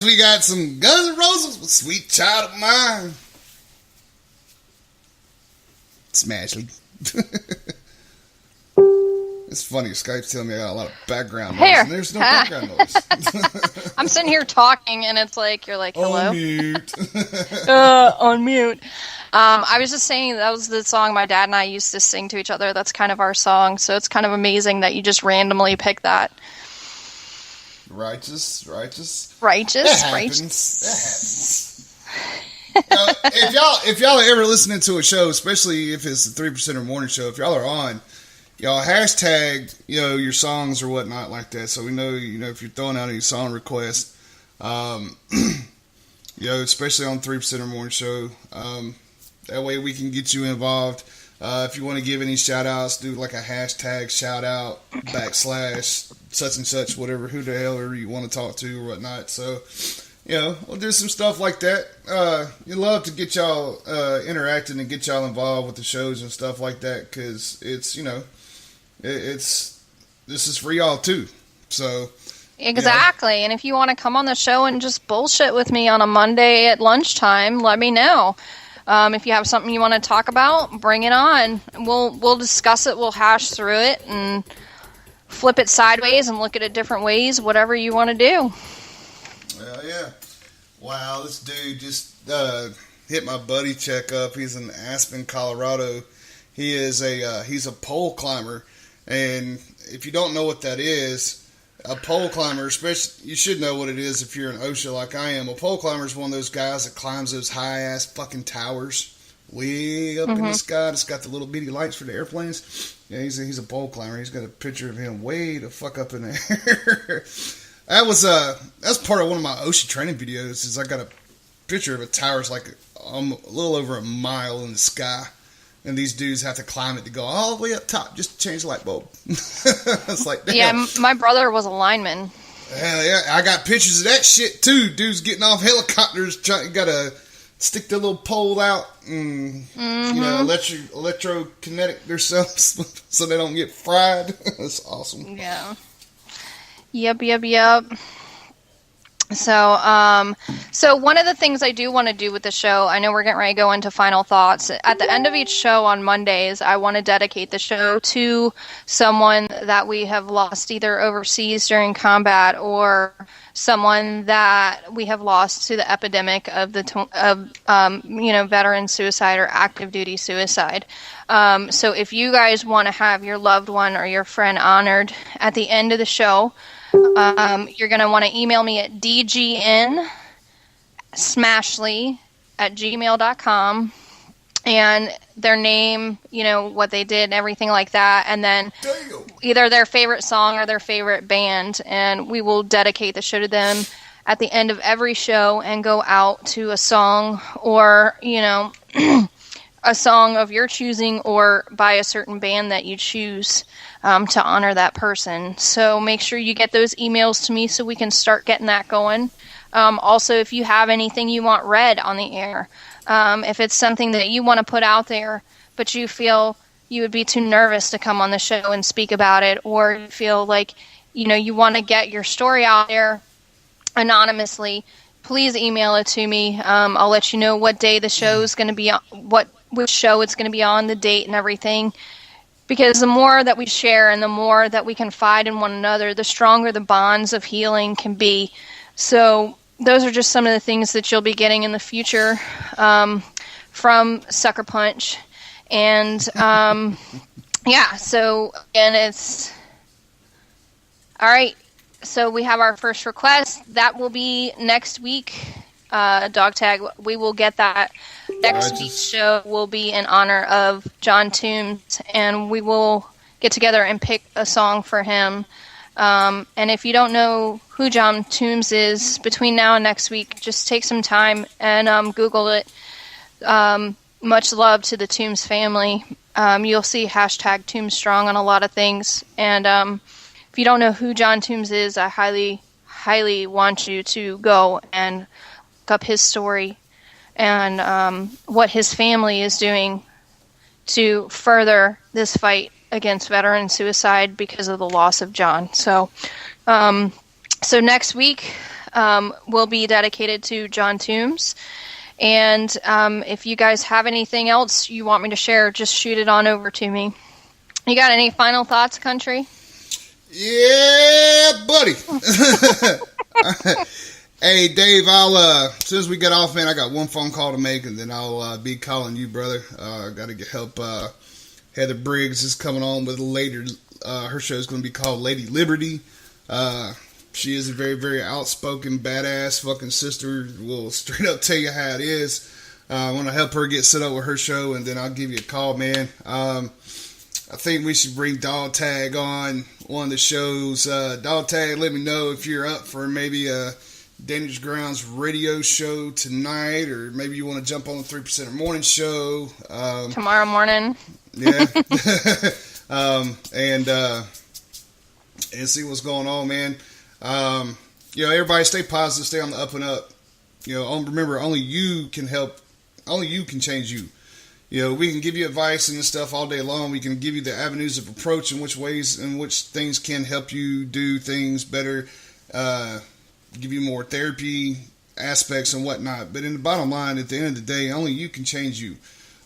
We got some Guns N' Roses with Sweet Child of Mine. Smashley. It's funny, Skype's telling me I got a lot of background noise, and there's no background noise. I'm sitting here talking, and it's like, you're like, hello? On mute. On mute. I was just saying that was the song my dad and I used to sing to each other. That's kind of our song, so it's kind of amazing that you just randomly pick that. Righteous. That happens. If y'all are ever listening to a show, especially if it's the 3% or morning show, if y'all are on, y'all hashtag, your songs or whatnot like that, so we know, if you're throwing out any song requests, especially on 3% or morning show, that way we can get you involved. If you want to give any shout outs, do like a hashtag shout out / such and such, whatever, who the hell you want to talk to or whatnot. So, we'll do some stuff like that. You'd love to get y'all interacting and get y'all involved with the shows and stuff like that, because it's, this is for y'all too. So exactly. And if you want to come on the show and just bullshit with me on a Monday at lunchtime, let me know. If you have something you want to talk about, bring it on. We'll discuss it. We'll hash through it and flip it sideways and look at it different ways. Whatever you want to do. Yeah. Wow, this dude just hit my buddy check up. He's in Aspen, Colorado. He's a pole climber, and if you don't know what that is, a pole climber, especially, you should know what it is if you're an OSHA like I am. A pole climber is one of those guys that climbs those high-ass fucking towers way up in the sky. It's got the little bitty lights for the airplanes. Yeah, he's a pole climber. He's got a picture of him way the fuck up in there. That's part of one of my OSHA training videos, is I got a picture of a tower that's like a little over a mile in the sky. And these dudes have to climb it to go all the way up top just to change the light bulb. It's like, damn. Yeah, my brother was a lineman. Hell yeah, I got pictures of that shit too. Dudes getting off helicopters, got to stick their little pole out and electrokinetic themselves so they don't get fried. That's awesome. Yeah. Yep. So one of the things I do want to do with the show, I know we're getting ready to go into final thoughts. At the end of each show on Mondays, I want to dedicate the show to someone that we have lost either overseas during combat or someone that we have lost to the epidemic of veteran suicide or active duty suicide. So if you guys want to have your loved one or your friend honored at the end of the show, you're going to want to email me at dgnsmashley@gmail.com and their name, what they did and everything like that, and then either their favorite song or their favorite band, and we will dedicate the show to them at the end of every show and go out to a song or, a song of your choosing or by a certain band that you choose to honor that person. So make sure you get those emails to me so we can start getting that going. Also, if you have anything you want read on the air, if it's something that you want to put out there, but you feel you would be too nervous to come on the show and speak about it, or you feel like, you want to get your story out there anonymously, please email it to me. I'll let you know what day the show is going to be on, which show it's going to be on, the date and everything. Because the more that we share and the more that we confide in one another, the stronger the bonds of healing can be. So those are just some of the things that you'll be getting in the future from Sucker Punch. And and it's all right. So we have our first request. That will be next week. Dog tag. We will get that. Next week's show will be in honor of John Toombs, and we will get together and pick a song for him. And if you don't know who John Toombs is, between now and next week, just take some time and Google it. Much love to the Toombs family. You'll see hashtag Tombstrong on a lot of things. And if you don't know who John Toombs is, I highly, highly want you to go and look up his story and what his family is doing to further this fight against veteran suicide because of the loss of John. So next week, will be dedicated to John Toombs. And if you guys have anything else you want me to share, just shoot it on over to me. You got any final thoughts, country? Yeah, buddy. Hey, Dave, I'll as soon as we get off, man, I got one phone call to make, and then I'll be calling you, brother. I got to get help. Heather Briggs is coming on with later. Her show is going to be called Lady Liberty. She is a very, very outspoken, badass fucking sister. Will straight up tell you how it is. I want to help her get set up with her show, and then I'll give you a call, man. I think we should bring Dog Tag on one of the shows. Dog Tag, let me know if you're up for maybe a Dangerous Grounds radio show tonight, or maybe you want to jump on the 3% morning show. Tomorrow morning. Yeah. And see what's going on, man. Everybody stay positive, stay on the up and up. Remember, only you can help. Only you can change you. We can give you advice and stuff all day long. We can give you the avenues of approach and which ways and which things can help you do things better, give you more therapy aspects and whatnot. But in the bottom line, at the end of the day, only you can change you.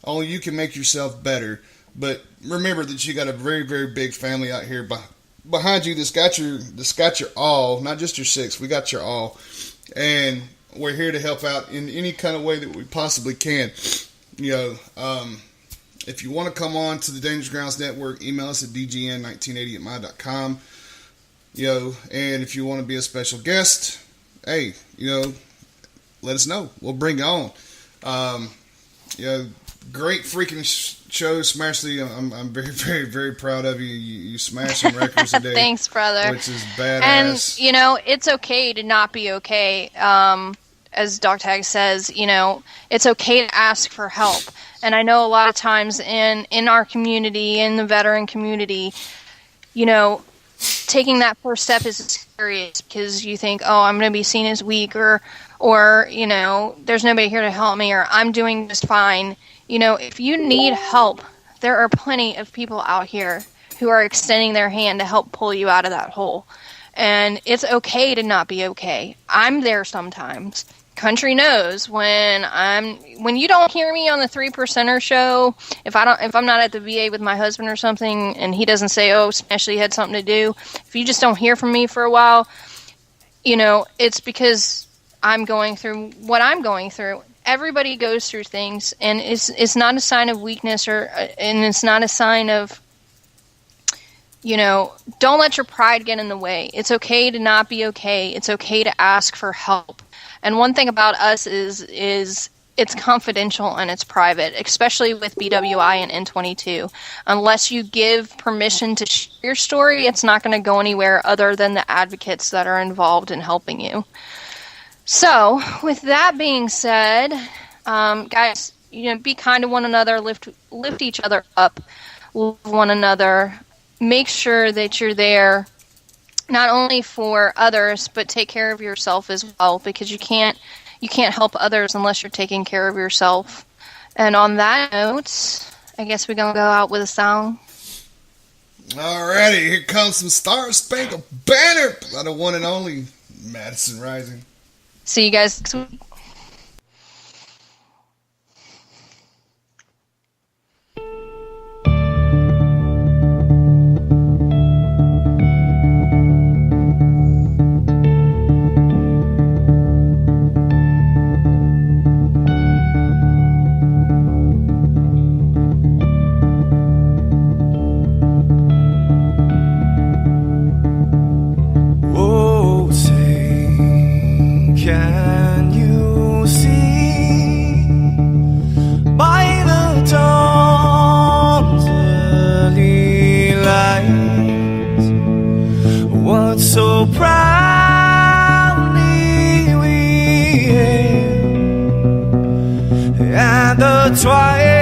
Only you can make yourself better. But remember that you got a very, very big family out here behind you that's got your all, not just your six. We got your all. And we're here to help out in any kind of way that we possibly can. If you want to come on to the Dangerous Grounds Network, email us at dgn1980@my.com. And if you want to be a special guest, hey, let us know. We'll bring you on. Great freaking show, SMASHLEY. I'm very, very, very proud of you. You smashed some records today. Thanks, brother. Which is badass. And, it's okay to not be okay. As Dog Tag says, it's okay to ask for help. And I know a lot of times in our community, in the veteran community, taking that first step is scary because you think, oh, I'm going to be seen as weak or there's nobody here to help me, or I'm doing just fine. If you need help, there are plenty of people out here who are extending their hand to help pull you out of that hole. And it's okay to not be okay. I'm there sometimes. Country knows when you don't hear me on the 3%er show, if I'm not at the VA with my husband or something and he doesn't say, oh, SMASHLEY had something to do, if you just don't hear from me for a while, it's because I'm going through what I'm going through. Everybody goes through things, and it's not a sign of weakness and it's not a sign of, don't let your pride get in the way. It's okay to not be okay. It's okay to ask for help. And one thing about us is it's confidential and it's private, especially with BWI and N22. Unless you give permission to share your story, it's not going to go anywhere other than the advocates that are involved in helping you. So, with that being said, guys, be kind to one another, lift each other up, love one another, make sure that you're there not only for others, but take care of yourself as well, because you can't help others unless you're taking care of yourself. And on that note, I guess we're going to go out with a song. Alrighty, here comes some Star Spangled Banner by the one and only Madison Rising. See you guys next week. So proudly we hailed at the twilight